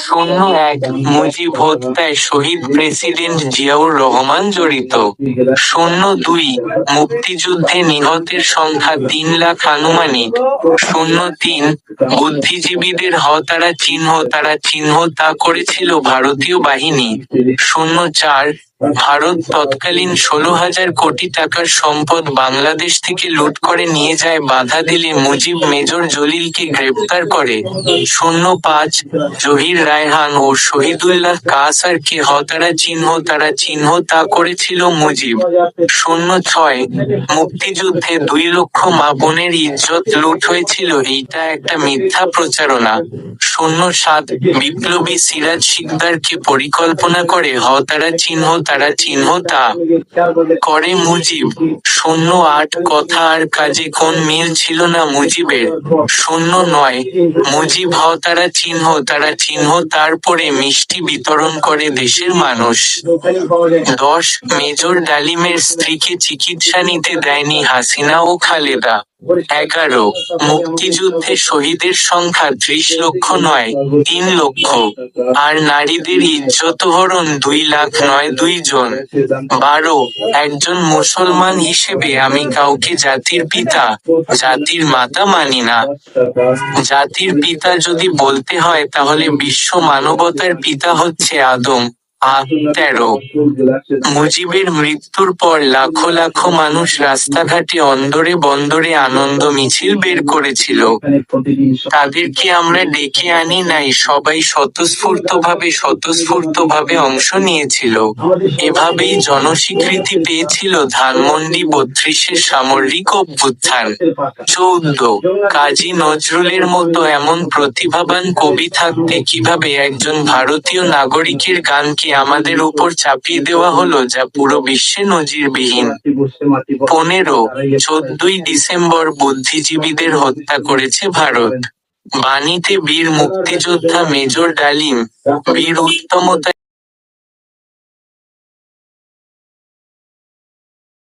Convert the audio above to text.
শূন্য ১ মুজিব হত্যায় শহীদ প্রেসিডেন্ট জিয়াউর রহমান জড়িত। ০২ মুক্তিযুদ্ধে নিহতের সংখ্যা ৩,০০,০০০ আনুমানিক। ০৩ বুদ্ধিজীবীদের হতারা চিহ্ন তা করেছিল ভারতীয় বাহিনী। ০৪ ভারত তৎকালীন ১৬,০০০ কোটি টাকার সম্পদ বাংলাদেশ থেকে লুট করে নিয়ে যায়, বাধা দিলে মুজিব মেজর জলিলকে গ্রেপ্তার করে। ০৫ জহির রায়হান ও শহীদুল্লাহ কায়সারকে হতারা চিহ্ন তা করেছিল মুজিব। ০৬ মুক্তিযুদ্ধে ২ লক্ষ মা বোনের ইজ্জত লুট হয়েছিল, এইটা একটা মিথ্যা প্রচারণা। ০৭ বিপ্লবী সিরাজ শিকদারকে পরিকল্পনা করে হতারা চিহ্ন তা করে মুজিব। ০৮ কথা আর কাজে কোন মিল ছিল না মুজিবের। ০৯ মুজিব হতারা চিহ্ন তারপরে মিষ্টি বিতরণ করে দেশের মানুষ। ১০ মেজর ডালিমের স্ত্রীকে চিকিৎসা নিতে দেয়নি হাসিনা ও খালেদা। ১১ মুক্তিযুদ্ধে শহীদের সংখ্যা ৩০ লক্ষ নয়, ৩ লক্ষ। আর নারীদের ইজ্জতহরণ ২ লাখ নয়, ২ জন। ১২ একজন মুসলমান হিসেবে আমি কাউকে জাতির পিতা, জাতির মাতা মানি না। জাতির পিতা যদি বলতে হয় তাহলে বিশ্ব মানবতার পিতা হচ্ছে আদম। ১৩ মুজিবের মৃত্যুর পর লাখো লাখো মানুষ রাস্তাঘাটে অন্দরে বন্দরে আনন্দ মিছিল বের করেছিল। তাদেরকে আমরা ডেকে আনি নাই, সবাই স্বতঃস্ফূর্তভাবে অংশ নিয়েছিল। এভাবেই জনস্বীকৃতি পেয়েছিল ধানমন্ডি ৩২-এর সামরিক অভ্যুত্থান। ১৪ কাজী নজরুলের মতো এমন প্রতিভাবান কবি থাকতে কিভাবে একজন ভারতীয় নাগরিকের গানকে আমাদের উপর চাপিয়ে দেওয়া হলো, যা পুরো বিশ্বে নজিরবিহীন। ১৫ ১৪ই ডিসেম্বর বুদ্ধিজীবীদের হত্যা করেছে ভারত। বাণীতে বীর মুক্তিযোদ্ধা মেজর ডালিম, বীর উত্তমতা